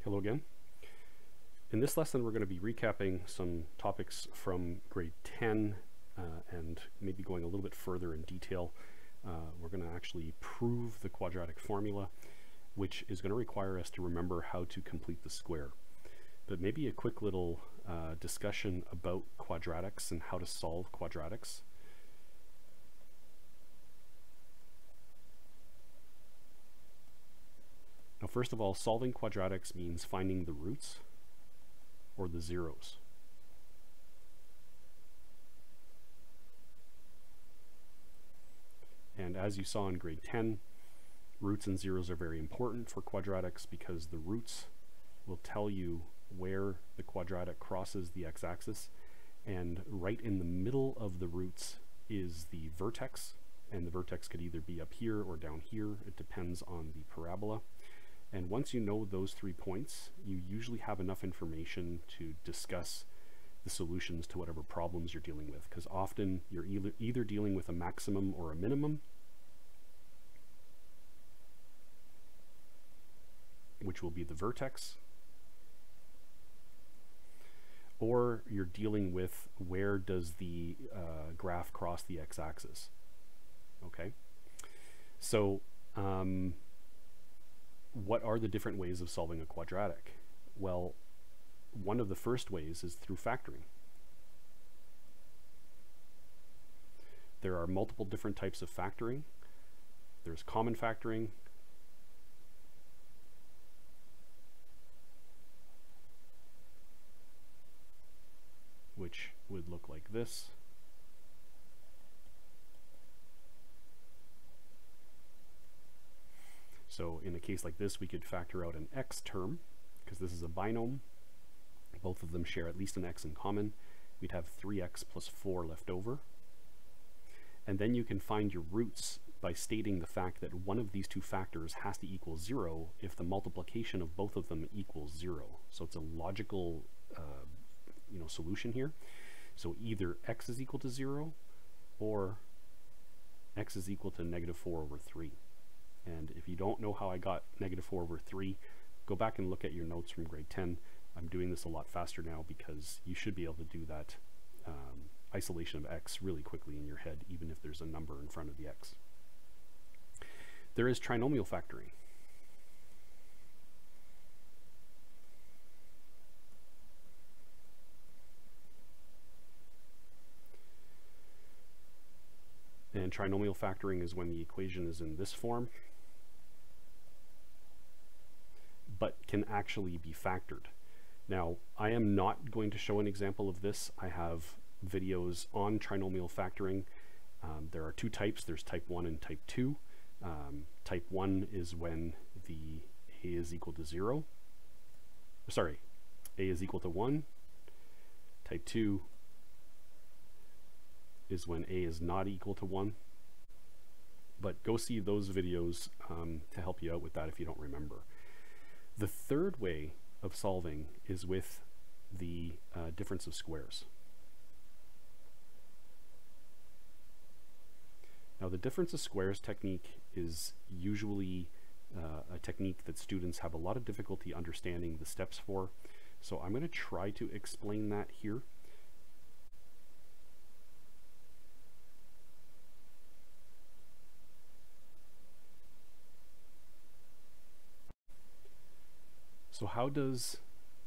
Hello again. In this lesson, we're going to be recapping some topics from grade 10 and maybe going a little bit further in detail. We're going to actually prove the quadratic formula, which is going to require us to remember how to complete the square. But maybe a quick little discussion about quadratics and how to solve quadratics. Now, first of all, solving quadratics means finding the roots or the zeros. And as you saw in grade 10, roots and zeros are very important for quadratics because the roots will tell you where the quadratic crosses the x-axis, and right in the middle of the roots is the vertex, and the vertex could either be up here or down here. It depends on the parabola. And once you know those 3 points, you usually have enough information to discuss the solutions to whatever problems you're dealing with, because often you're either dealing with a maximum or a minimum, which will be the vertex, or you're dealing with where does the graph cross the x-axis. Okay, so what are the different ways of solving a quadratic? Well, one of the first ways is through factoring. There are multiple different types of factoring. There's common factoring, which would look like this. So in a case like this, we could factor out an x term, because this is a binom. Both of them share at least an x in common. We'd have 3x plus 4 left over. And then you can find your roots by stating the fact that one of these two factors has to equal 0 if the multiplication of both of them equals 0. So it's a logical solution here. So either x is equal to 0 or x is equal to negative 4 over 3. And if you don't know how I got negative 4 over 3, go back and look at your notes from grade 10. I'm doing this a lot faster now because you should be able to do that isolation of x really quickly in your head, even if there's a number in front of the x. There is trinomial factoring. And trinomial factoring is when the equation is in this form, but can actually be factored. Now, I am not going to show an example of this. I have videos on trinomial factoring. There are two types. There's type 1 and type 2. Type 1 is when the a is equal to 0. Sorry, a is equal to 1. Type 2 is when a is not equal to 1. But go see those videos to help you out with that if you don't remember. The third way of solving is with the difference of squares. Now, the difference of squares technique is usually a technique that students have a lot of difficulty understanding the steps for. So I'm going to try to explain that here. So how does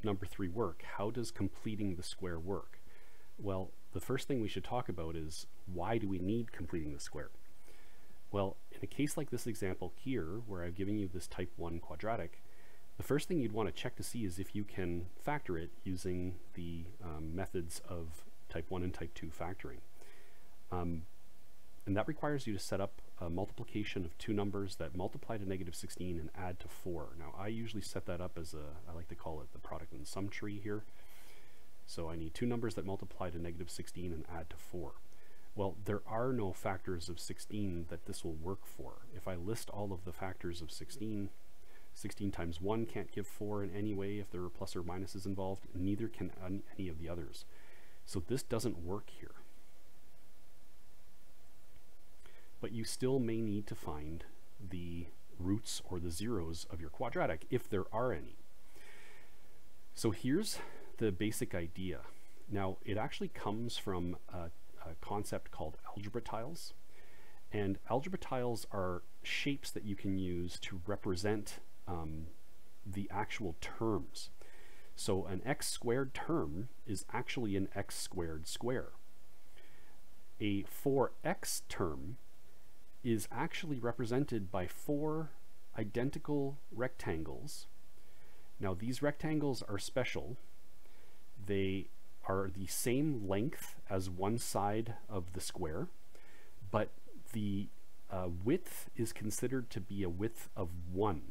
number 3 work? How does completing the square work? Well, the first thing we should talk about is, why do we need completing the square? Well, in a case like this example here, where I've given you this type 1 quadratic, the first thing you'd want to check to see is if you can factor it using the methods of type 1 and type 2 factoring. And that requires you to set up a multiplication of two numbers that multiply to negative 16 and add to 4. Now, I usually set that up as I like to call it the product and sum tree here. So I need two numbers that multiply to negative 16 and add to 4. Well, there are no factors of 16 that this will work for. If I list all of the factors of 16, 16 times 1 can't give 4 in any way if there are plus or minuses involved, neither can any of the others. So this doesn't work here. But you still may need to find the roots or the zeros of your quadratic, if there are any. So here's the basic idea. Now, it actually comes from a concept called algebra tiles. And algebra tiles are shapes that you can use to represent the actual terms. So an x squared term is actually an x squared square. A 4x term is actually represented by 4 identical rectangles. Now these rectangles are special. They are the same length as one side of the square, but the width is considered to be a width of 1.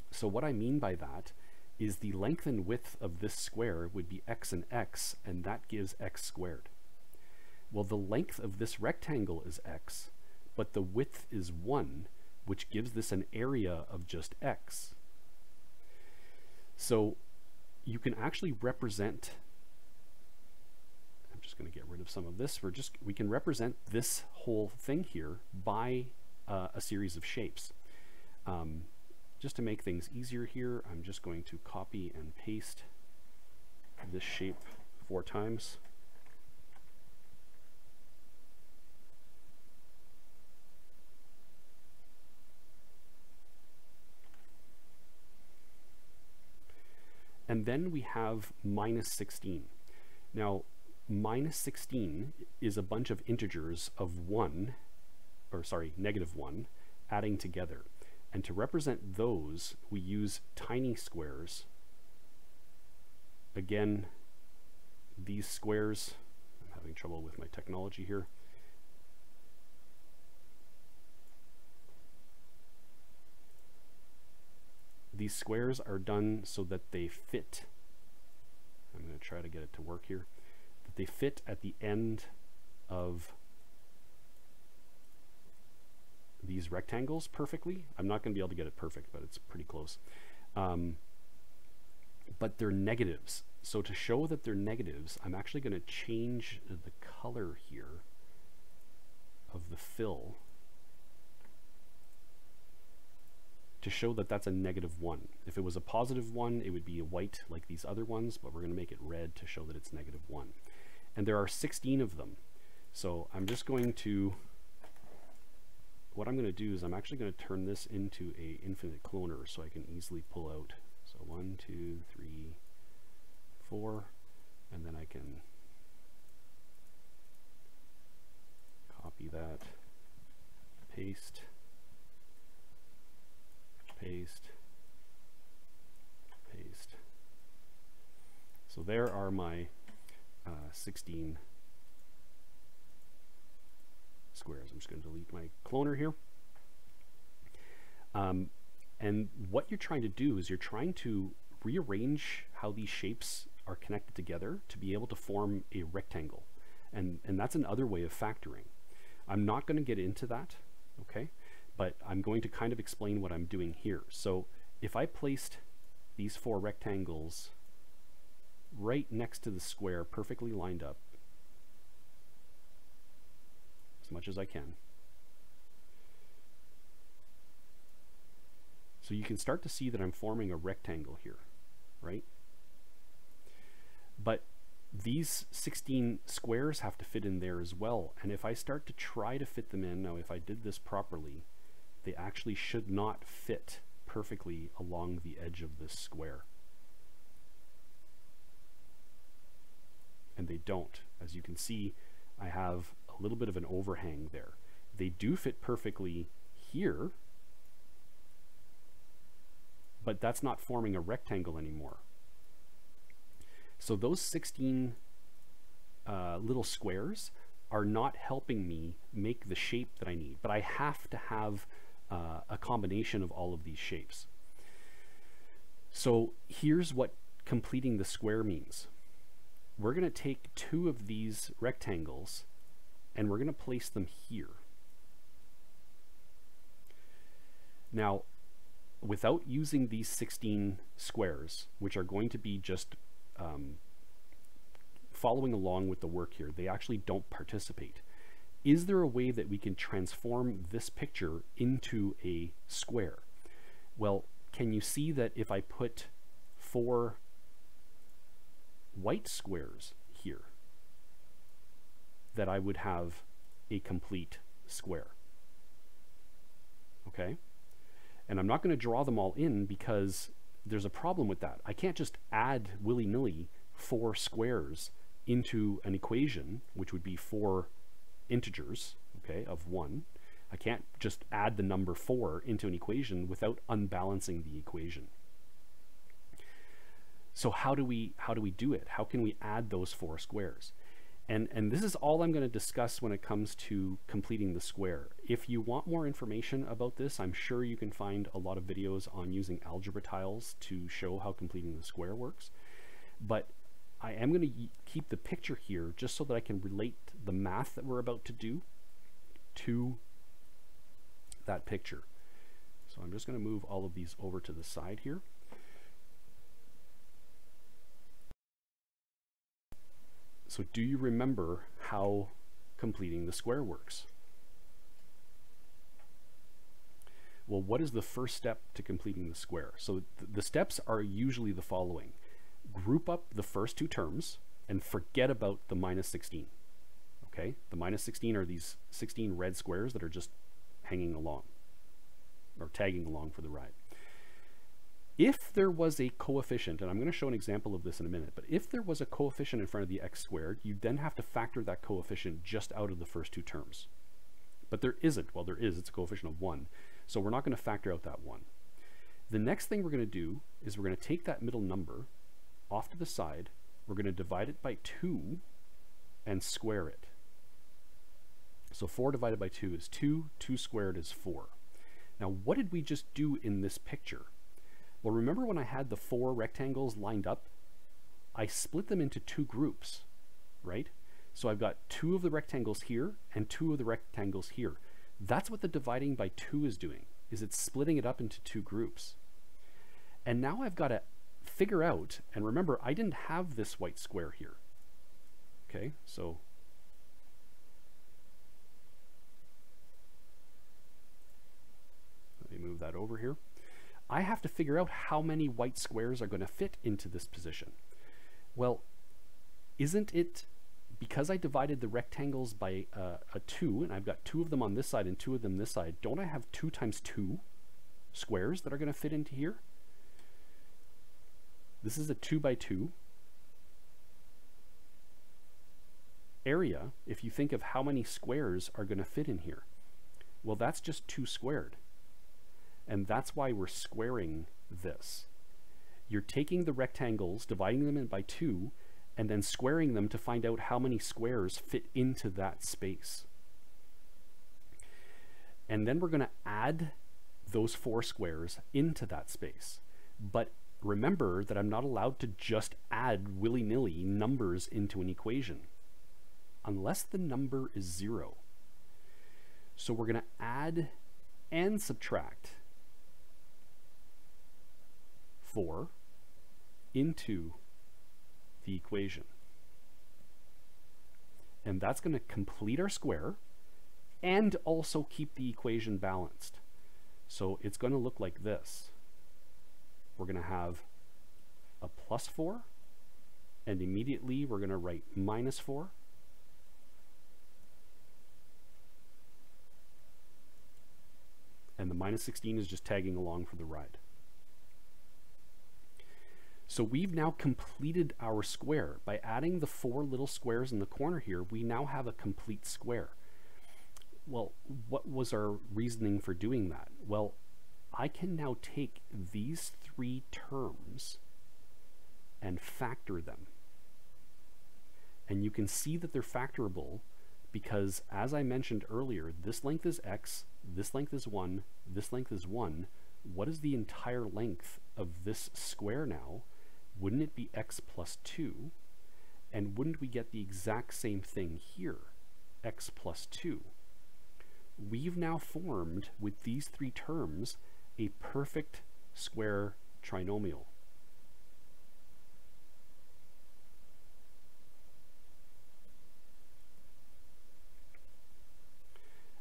So what I mean by that is the length and width of this square would be x and x, and that gives x squared. Well, the length of this rectangle is x, but the width is 1, which gives this an area of just x. So you can actually represent, I'm just going to get rid of some of this, we can represent this whole thing here by a series of shapes. Just to make things easier here, I'm just going to copy and paste this shape 4 times. And then we have minus 16. Now, minus 16 is a bunch of integers of negative 1, adding together. And to represent those, we use tiny squares. Again, these squares, I'm having trouble with my technology here. These squares are done so that they fit. I'm going to try to get it to work here. That they fit at the end of these rectangles perfectly. I'm not going to be able to get it perfect, but it's pretty close. But they're negatives. So to show that they're negatives, I'm actually going to change the color here of the fill to show that that's a negative 1. If it was a positive 1, it would be a white like these other ones, but we're going to make it red to show that it's negative 1. And there are 16 of them. So I'm just going to, what I'm going to do is I'm actually going to turn this into a infinite cloner so I can easily pull out. So 1, 2, 3, 4, and then I can copy that, paste, paste, paste. So there are my 16 squares. I'm just going to delete my cloner here. And what you're trying to do is you're trying to rearrange how these shapes are connected together to be able to form a rectangle. And that's another way of factoring. I'm not going to get into that, okay? But I'm going to kind of explain what I'm doing here. So if I placed these 4 rectangles right next to the square, perfectly lined up, as much as I can, so you can start to see that I'm forming a rectangle here, right? But these 16 squares have to fit in there as well. And if I start to try to fit them in, now if I did this properly, they actually should not fit perfectly along the edge of this square. And they don't. As you can see, I have a little bit of an overhang there. They do fit perfectly here, but that's not forming a rectangle anymore. So those 16 little squares are not helping me make the shape that I need, but I have to have a combination of all of these shapes. So here's what completing the square means. We're going to take 2 of these rectangles and we're going to place them here. Now, without using these 16 squares, which are going to be just following along with the work here, they actually don't participate. Is there a way that we can transform this picture into a square? Well, can you see that if I put 4 white squares here that I would have a complete square. Okay? And I'm not going to draw them all in because there's a problem with that. I can't just add willy-nilly 4 squares into an equation, which would be 4 integers, okay, of 1. I can't just add the number 4 into an equation without unbalancing the equation. So how do we do it? How can we add those 4 squares? And this is all I'm going to discuss when it comes to completing the square. If you want more information about this, I'm sure you can find a lot of videos on using Algebra Tiles to show how completing the square works. But I am going to keep the picture here just so that I can relate the math that we're about to do to that picture. So I'm just going to move all of these over to the side here. So do you remember how completing the square works? Well, what is the first step to completing the square? So the steps are usually the following. Group up the first 2 terms and forget about the minus 16. Okay? The minus 16 are these 16 red squares that are just hanging along or tagging along for the ride. If there was a coefficient, and I'm going to show an example of this in a minute, but if there was a coefficient in front of the x squared, you then have to factor that coefficient just out of the first 2 terms. But there isn't. Well, there is. It's a coefficient of 1. So we're not going to factor out that 1. The next thing we're going to do is we're going to take that middle number off to the side. We're going to divide it by 2 and square it. So 4 divided by 2 is 2. 2 squared is 4. Now, what did we just do in this picture? Well, remember when I had the 4 rectangles lined up? I split them into 2 groups, right? So I've got 2 of the rectangles here and 2 of the rectangles here. That's what the dividing by 2 is doing, is it's splitting it up into 2 groups. And now I've got to figure out, and remember, I didn't have this white square here. Okay, so let me move that over here. I have to figure out how many white squares are going to fit into this position. Well, isn't it, because I divided the rectangles by a 2, and I've got 2 of them on this side and 2 of them this side, don't I have 2 times 2 squares that are going to fit into here? This is a 2 by 2 area. If you think of how many squares are going to fit in here, well, that's just 2 squared. And that's why we're squaring this. You're taking the rectangles, dividing them in by 2, and then squaring them to find out how many squares fit into that space. And then we're going to add those 4 squares into that space. But remember that I'm not allowed to just add willy-nilly numbers into an equation unless the number is 0. So we're going to add and subtract 4 into the equation. And that's going to complete our square and also keep the equation balanced. So it's going to look like this. We're going to have a plus 4, and immediately we're going to write minus 4. And the minus 16 is just tagging along for the ride. So we've now completed our square. By adding the 4 little squares in the corner here, we now have a complete square. Well, what was our reasoning for doing that? Well, I can now take these 3 terms and factor them. And you can see that they're factorable because, as I mentioned earlier, this length is x, this length is 1, this length is 1. What is the entire length of this square now? Wouldn't it be x plus 2? And wouldn't we get the exact same thing here, x plus 2? We've now formed, with these 3 terms, a perfect square trinomial.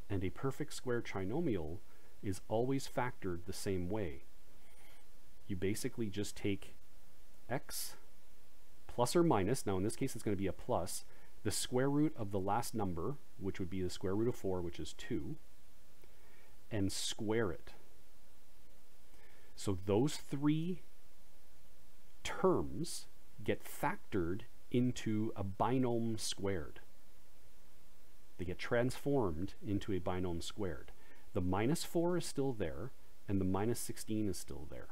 And a perfect square trinomial is always factored the same way. You basically just take x plus or minus, now in this case it's going to be a plus, the square root of the last number, which would be the square root of 4, which is 2, and square it. So those three terms get factored into a binom squared. They get transformed into a binom squared. The minus 4 is still there, and the minus 16 is still there.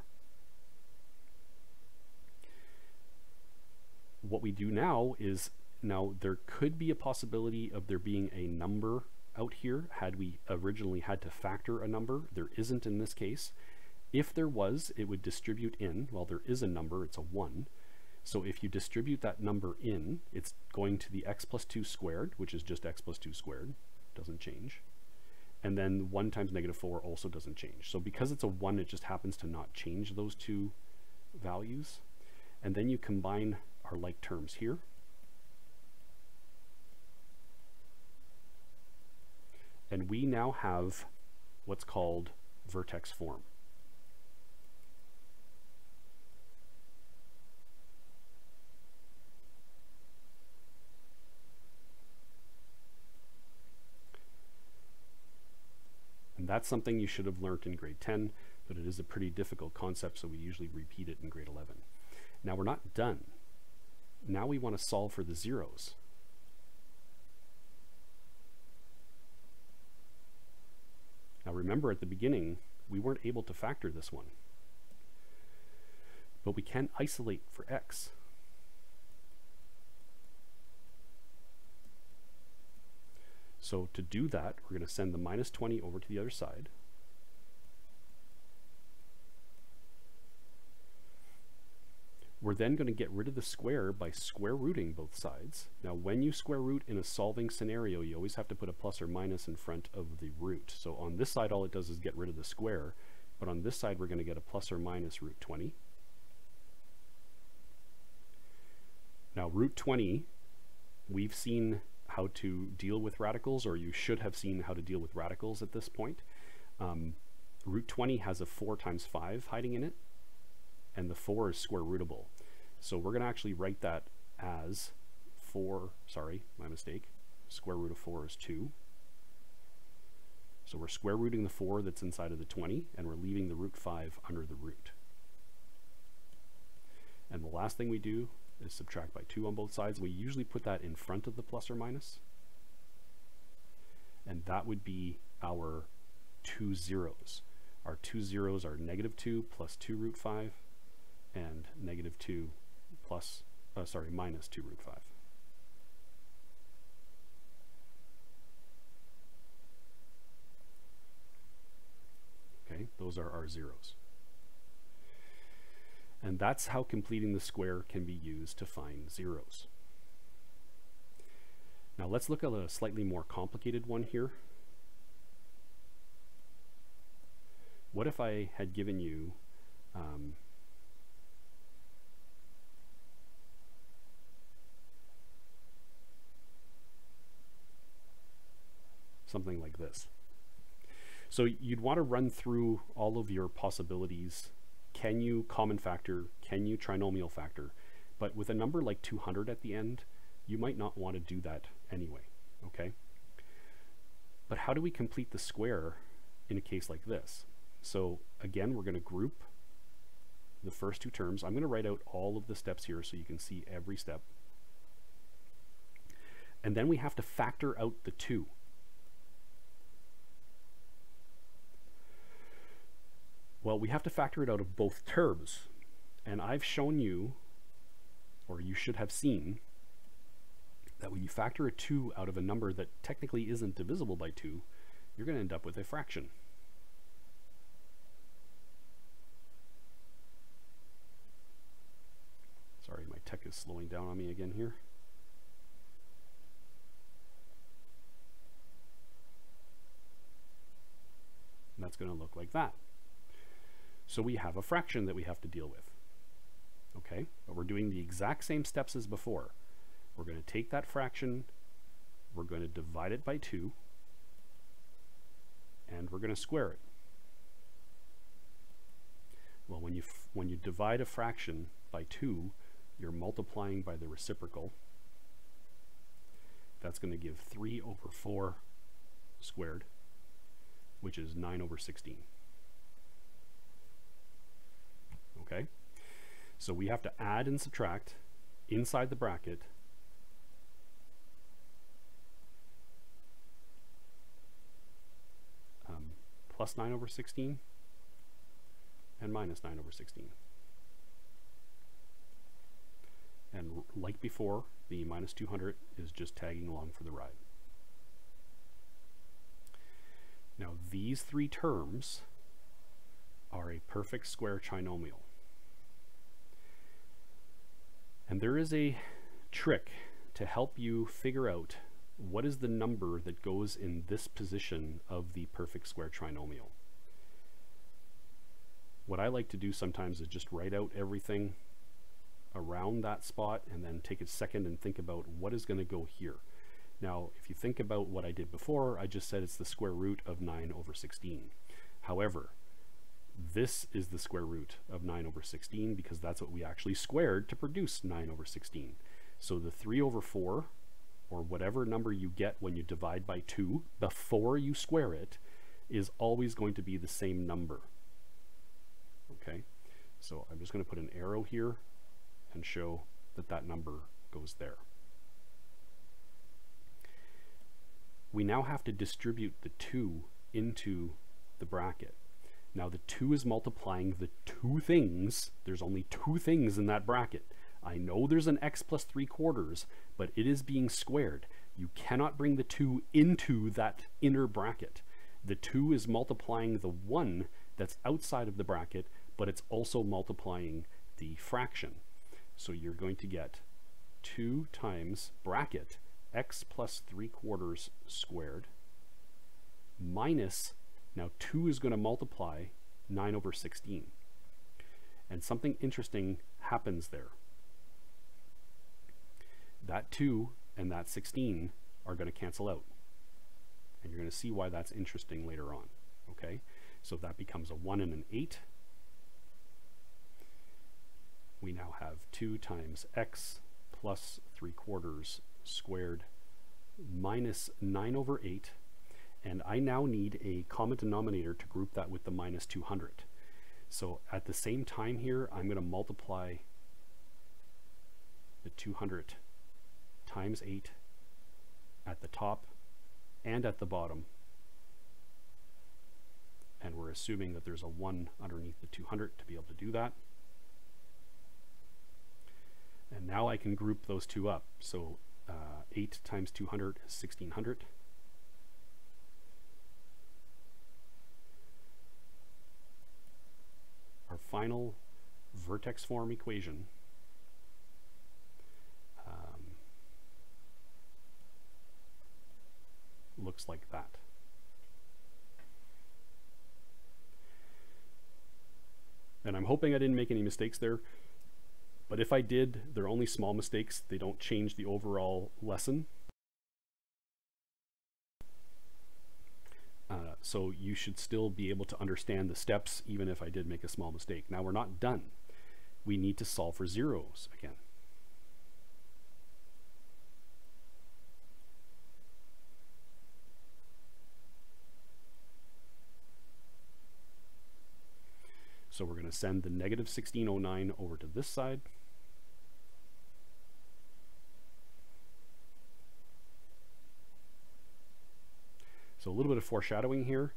What we do now is, now there could be a possibility of there being a number out here had we originally had to factor a number. There isn't in this case. If there was, it would distribute in. Well, there is a number, it's a 1. So if you distribute that number in, it's going to the x plus 2 squared, which is just x plus 2 squared, doesn't change. And then 1 times negative 4 also doesn't change. So because it's a 1, it just happens to not change those two values. And then you combine our like terms here. And we now have what's called vertex form. And that's something you should have learned in grade 10, but it is a pretty difficult concept, so we usually repeat it in grade 11. Now we're not done. Now we want to solve for the zeros. Now remember, at the beginning, we weren't able to factor this one. But we can isolate for x. So to do that, we're going to send the minus 20 over to the other side. We're then going to get rid of the square by square rooting both sides. Now when you square root in a solving scenario, you always have to put a plus or minus in front of the root. So on this side, all it does is get rid of the square, but on this side, we're going to get a plus or minus root 20. Now root 20, we've seen how to deal with radicals, or you should have seen how to deal with radicals at this point. Root 20 has a 4 times 5 hiding in it, and the 4 is square rootable. So we're going to actually write that as 4, sorry, my mistake, square root of 4 is 2. So we're square rooting the 4 that's inside of the 20, and we're leaving the root 5 under the root. And the last thing we do is subtract by 2 on both sides. We usually put that in front of the plus or minus. And that would be our 2 zeros. Our 2 zeros are negative 2 plus 2 root 5 and negative 2 plus, minus 2 root 5. Okay, those are our zeros. And that's how completing the square can be used to find zeros. Now let's look at a slightly more complicated one here. What if I had given you something like this? So you'd want to run through all of your possibilities. Can you common factor? Can you trinomial factor? But with a number like 200 at the end, you might not want to do that anyway, okay? But how do we complete the square in a case like this? So again, we're going to group the first two terms. I'm going to write out all of the steps here so you can see every step. And then we have to factor out the 2. Well, we have to factor it out of both terms. And I've shown you, or you should have seen, that when you factor a 2 out of a number that technically isn't divisible by 2, you're going to end up with a fraction. Sorry, my tech is slowing down on me again here. And that's going to look like that. So we have a fraction that we have to deal with. Okay, but we're doing the exact same steps as before. We're going to take that fraction, we're going to divide it by 2, and we're going to square it. Well, when you divide a fraction by 2, you're multiplying by the reciprocal. That's going to give 3 over 4 squared, which is 9 over 16. Okay? So we have to add and subtract inside the bracket plus 9 over 16 and minus 9 over 16. And like before, the minus 200 is just tagging along for the ride. Now these three terms are a perfect square trinomial. And there is a trick to help you figure out what is the number that goes in this position of the perfect square trinomial. What I like to do sometimes is just write out everything around that spot and then take a second and think about what is going to go here. Now, if you think about what I did before, I just said it's the square root of 9 over 16. However, this is the square root of 9 over 16 because that's what we actually squared to produce 9 over 16. So the 3 over 4, or whatever number you get when you divide by 2 before you square it, is always going to be the same number. Okay, so I'm just going to put an arrow here and show that that number goes there. We now have to distribute the 2 into the bracket. Now the 2 is multiplying the two things. There's only two things in that bracket. I know there's an x plus 3/4, but it is being squared. You cannot bring the 2 into that inner bracket. The 2 is multiplying the 1 that's outside of the bracket, but it's also multiplying the fraction. So you're going to get 2 times bracket x plus 3/4 squared minus, now 2 is going to multiply 9 over 16. And something interesting happens there. That 2 and that 16 are going to cancel out. And you're going to see why that's interesting later on. Okay, so that becomes a 1 and an 8. We now have 2 times x plus 3/4 squared minus 9 over 8. And I now need a common denominator to group that with the minus 200. So at the same time here, I'm going to multiply the 200 times 8 at the top and at the bottom. And we're assuming that there's a 1 underneath the 200 to be able to do that. And now I can group those two up. So 8 times 200 is 1600. Our final vertex form equation looks like that. And I'm hoping I didn't make any mistakes there, but if I did, they're only small mistakes. They don't change the overall lesson. So you should still be able to understand the steps even if I did make a small mistake. Now we're not done. We need to solve for zeros again. So we're going to send the negative 1609 over to this side. So a little bit of foreshadowing here.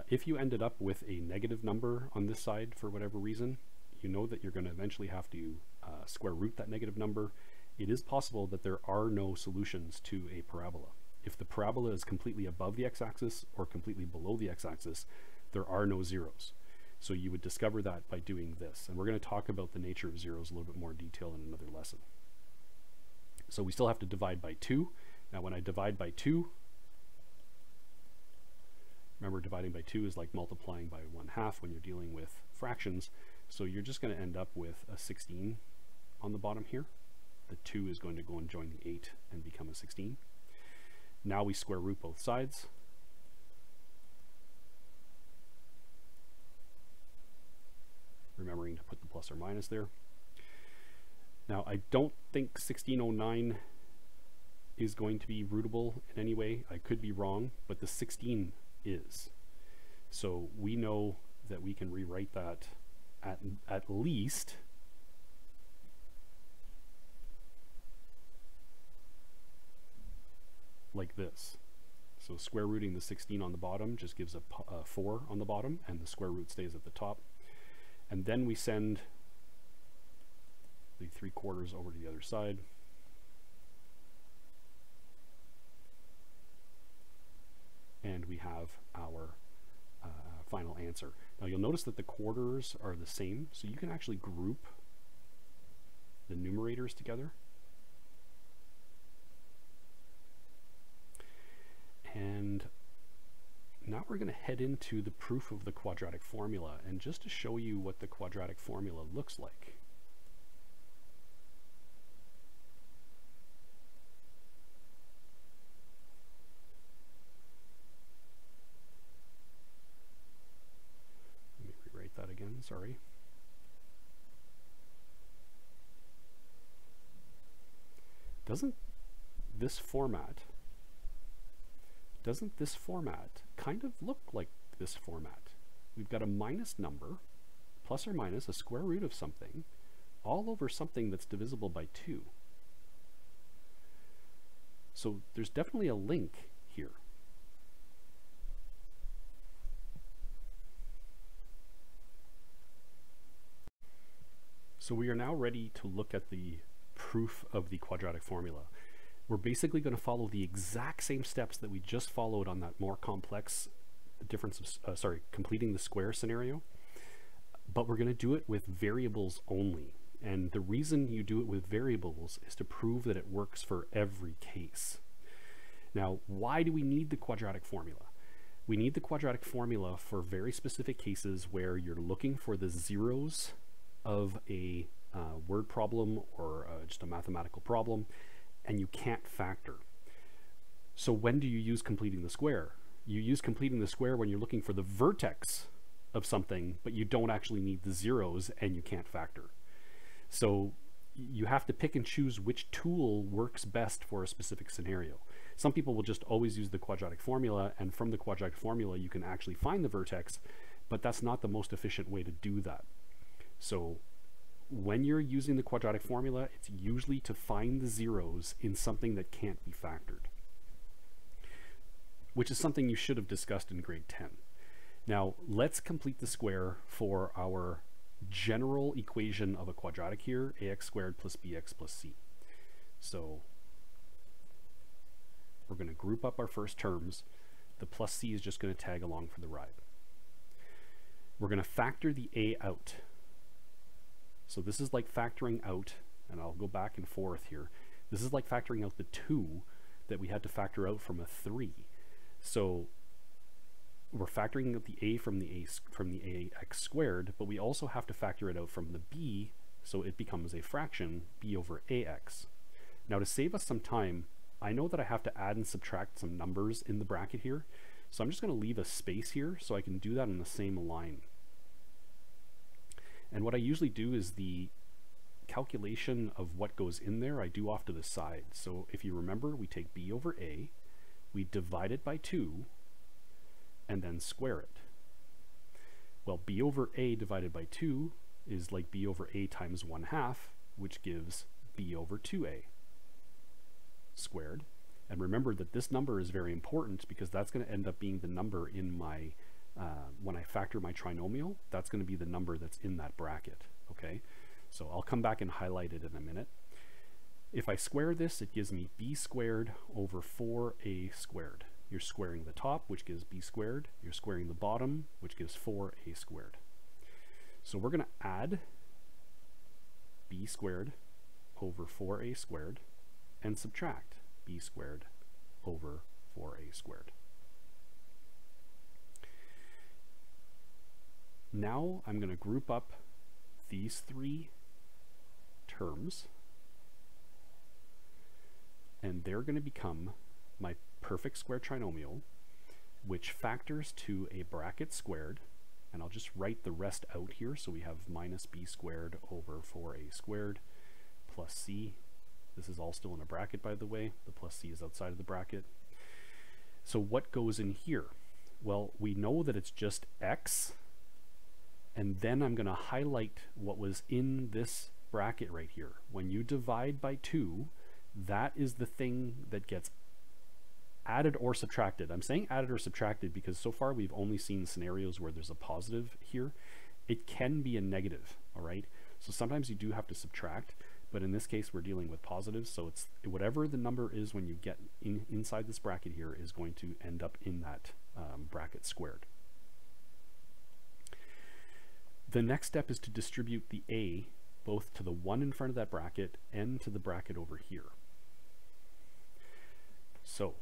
If you ended up with a negative number on this side for whatever reason, you know that you're going to eventually have to square root that negative number. It is possible that there are no solutions to a parabola. If the parabola is completely above the x-axis or completely below the x-axis, there are no zeros. So you would discover that by doing this. And we're going to talk about the nature of zeros a little bit more in detail in another lesson. So we still have to divide by 2. Now when I divide by 2, remember dividing by 2 is like multiplying by 1/2 when you're dealing with fractions. So you're just going to end up with a 16 on the bottom here. The 2 is going to go and join the 8 and become a 16. Now we square root both sides. remembering to put the plus or minus there. Now, I don't think 1609 is going to be rootable in any way. I could be wrong, but the 16 is. So we know that we can rewrite that at least like this. So square rooting the 16 on the bottom just gives a 4 on the bottom, and the square root stays at the top. And then we send the 3/4 over to the other side. And we have our final answer. Now you'll notice that the quarters are the same, so you can actually group the numerators together. And now we're going to head into the proof of the quadratic formula, and just to show you what the quadratic formula looks like. Let me rewrite that again, sorry. Doesn't this format kind of look like this format? We've got a minus number, plus or minus a square root of something, all over something that's divisible by 2. So there's definitely a link here. So we are now ready to look at the proof of the quadratic formula. We're basically going to follow the exact same steps that we just followed on that more complex difference of, completing the square scenario, but we're going to do it with variables only. And the reason you do it with variables is to prove that it works for every case. Now, why do we need the quadratic formula? We need the quadratic formula for very specific cases where you're looking for the zeros of a word problem or just a mathematical problem, and you can't factor. So when do you use completing the square? You use completing the square when you're looking for the vertex of something, but you don't actually need the zeros and you can't factor. So you have to pick and choose which tool works best for a specific scenario. Some people will just always use the quadratic formula, and from the quadratic formula you can actually find the vertex, but that's not the most efficient way to do that. So when you're using the quadratic formula, it's usually to find the zeros in something that can't be factored, which is something you should have discussed in grade 10. Now, let's complete the square for our general equation of a quadratic here, ax squared plus bx plus c. So we're going to group up our first terms. The plus c is just going to tag along for the ride. We're going to factor the a out. So this is like factoring out, and I'll go back and forth here. This is like factoring out the 2 that we had to factor out from a 3. So we're factoring out the a from the ax squared, but we also have to factor it out from the b, so it becomes a fraction, b over ax. Now, to save us some time, I know that I have to add and subtract some numbers in the bracket here, so I'm just going to leave a space here so I can do that in the same line. And what I usually do is the calculation of what goes in there, I do off to the side. So if you remember, we take b over a, we divide it by 2, and then square it. Well, b over a divided by 2 is like b over a times 1/2, which gives b over 2a squared. And remember that this number is very important because that's going to end up being the number in my when I factor my trinomial, that's going to be the number that's in that bracket. Okay, so I'll come back and highlight it in a minute. If I square this, it gives me b squared over 4a squared. You're squaring the top, which gives b squared. You're squaring the bottom, which gives 4a squared. So we're going to add b squared over 4a squared and subtract b squared over 4a squared. Now I'm going to group up these 3 terms, and they're going to become my perfect square trinomial, which factors to a bracket squared and I'll just write the rest out here. So we have minus b squared over 4a squared plus c. This is all still in a bracket, by the way. The plus c is outside of the bracket. So what goes in here? Well, we know that it's just x, and then I'm going to highlight what was in this bracket right here. When you divide by 2, that is the thing that gets added or subtracted. I'm saying added or subtracted because so far we've only seen scenarios where there's a positive here. It can be a negative, all right? So sometimes you do have to subtract, but in this case we're dealing with positives, so it's whatever the number is when you get inside this bracket here is going to end up in that bracket squared. The next step is to distribute the a both to the 1 in front of that bracket and to the bracket over here. So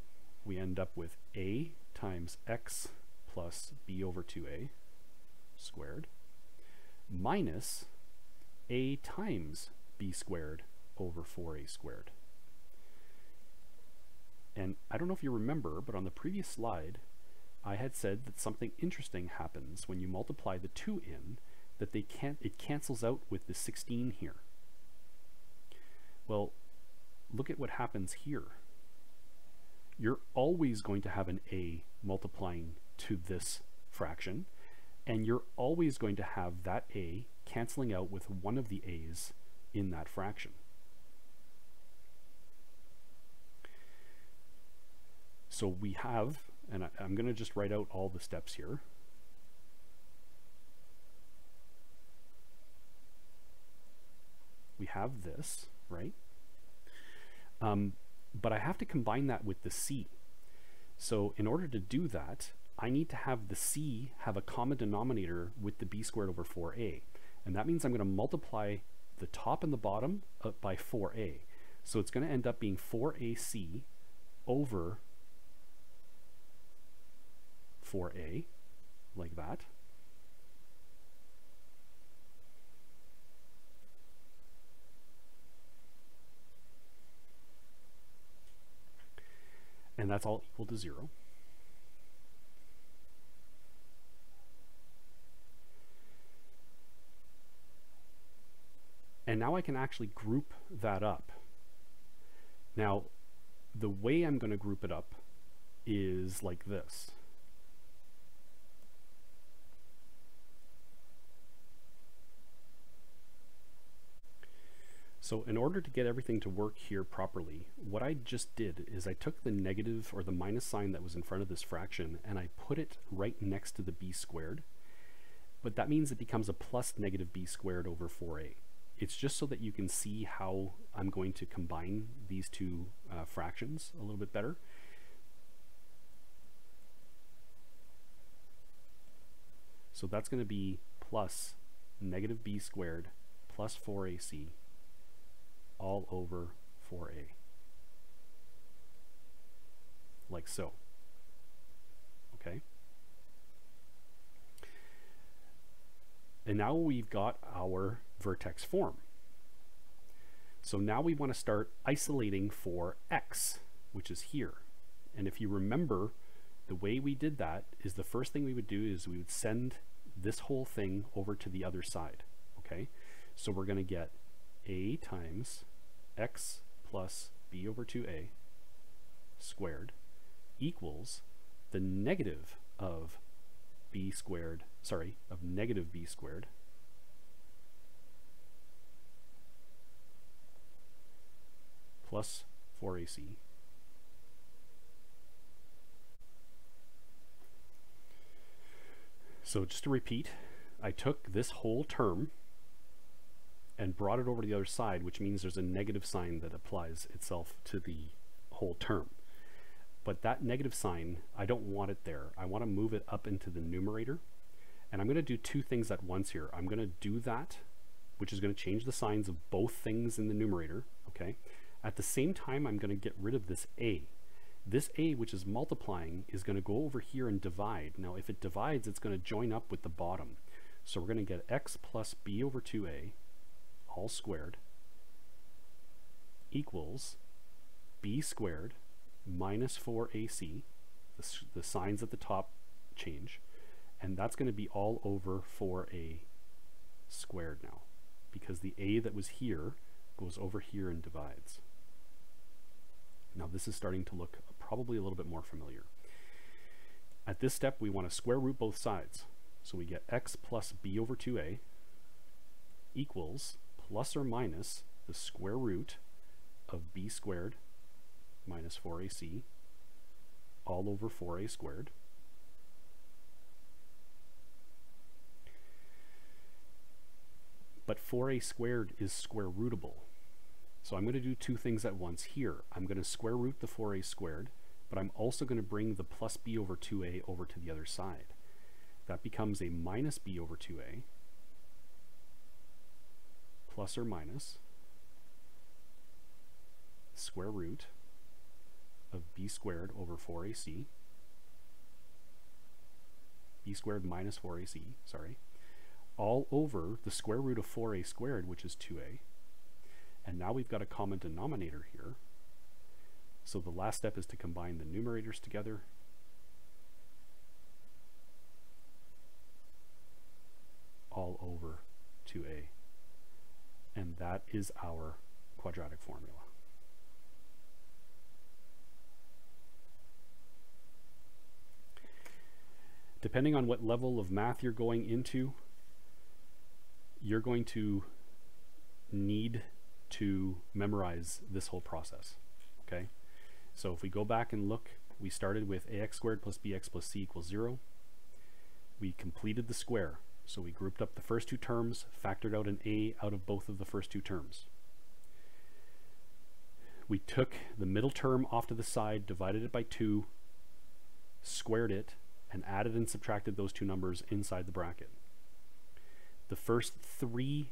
we end up with a times x plus b over 2a squared minus a times b squared over 4a squared. And I don't know if you remember, but on the previous slide I had said that something interesting happens when you multiply the 2 in, that it cancels out with the 16 here. Well, look at what happens here. You're always going to have an a multiplying to this fraction, and you're always going to have that a canceling out with one of the a's in that fraction. So we have, and I'm going to just write out all the steps here. We have this, right? But I have to combine that with the c. So in order to do that, I need to have the c have a common denominator with the b squared over 4a. And that means I'm going to multiply the top and the bottom by 4a. So it's going to end up being 4ac over 4a, like that. And that's all equal to 0. And now I can actually group that up. Now, the way I'm going to group it up is like this. So in order to get everything to work here properly, what I just did is I took the negative or the minus sign that was in front of this fraction and I put it right next to the b squared. But that means it becomes a plus negative b squared over 4a. It's just so that you can see how I'm going to combine these two fractions a little bit better. So that's going to be plus negative b squared plus 4ac all over 4a, like so. Okay. And now we've got our vertex form. So now we want to start isolating for x, which is here. And if you remember, the way we did that is the first thing we would do is we would send this whole thing over to the other side. Okay, so we're going to get a times x plus b over 2a squared equals the negative of b squared, of negative b squared plus 4ac So just to repeat, I took this whole term and brought it over to the other side, which means there's a negative sign that applies itself to the whole term. But that negative sign, I don't want it there. I want to move it up into the numerator. And I'm going to do two things at once here. I'm going to do that, which is going to change the signs of both things in the numerator. Okay. At the same time, I'm going to get rid of this a. This a, which is multiplying, is going to go over here and divide. Now, if it divides, it's going to join up with the bottom. So we're going to get x plus b over 2a all squared equals b squared minus 4ac, the signs at the top change, And that's going to be all over 4a squared now, because the a that was here goes over here and divides. Now this is starting to look probably a little bit more familiar. At this step, we want to square root both sides. So we get x plus b over 2a equals plus or minus the square root of b squared minus 4ac all over 4a squared. But 4a squared is square rootable. So I'm going to do two things at once here. I'm going to square root the 4a squared, but I'm also going to bring the plus b over 2a over to the other side. That becomes a minus b over 2a plus or minus square root of b squared over 4ac, b squared minus 4ac, sorry, all over the square root of 4a squared, which is 2a. And now we've got a common denominator here. So the last step is to combine the numerators together. All over 2a. And that is our quadratic formula. Depending on what level of math you're going into, you're going to need to memorize this whole process. Okay? So if we go back and look, we started with ax squared plus bx plus c equals 0. We completed the square. So we grouped up the first two terms, factored out an a out of both of the first two terms. We took the middle term off to the side, divided it by 2, squared it, and added and subtracted those two numbers inside the bracket. The first three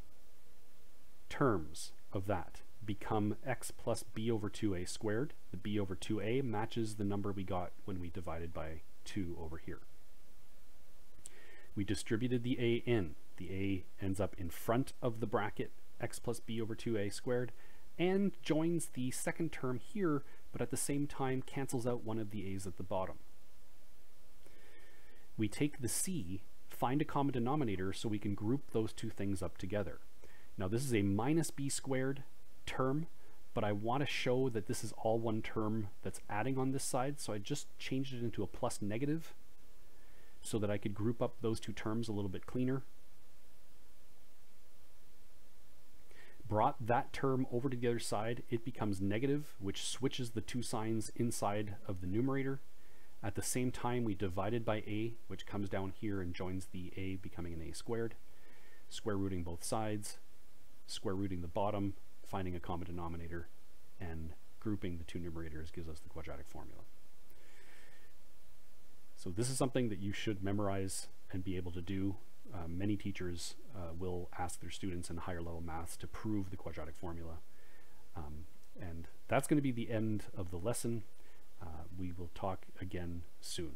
terms of that become x plus b over 2a squared. The b over 2a matches the number we got when we divided by 2 over here. We distributed the a in. The a ends up in front of the bracket x plus b over 2a squared and joins the second term here, but at the same time cancels out one of the a's at the bottom. We take the c, find a common denominator so we can group those two things up together. Now this is a minus b squared term, but I want to show that this is all one term that's adding on this side, so I just changed it into a plus negative so that I could group up those two terms a little bit cleaner. Brought that term over to the other side, it becomes negative, which switches the two signs inside of the numerator. At the same time, we divided by a, which comes down here and joins the a, becoming an a squared. Square rooting both sides, square rooting the bottom, finding a common denominator, and grouping the two numerators gives us the quadratic formula. So this is something that you should memorize and be able to do. Many teachers will ask their students in higher level maths to prove the quadratic formula. And that's going to be the end of the lesson. We will talk again soon.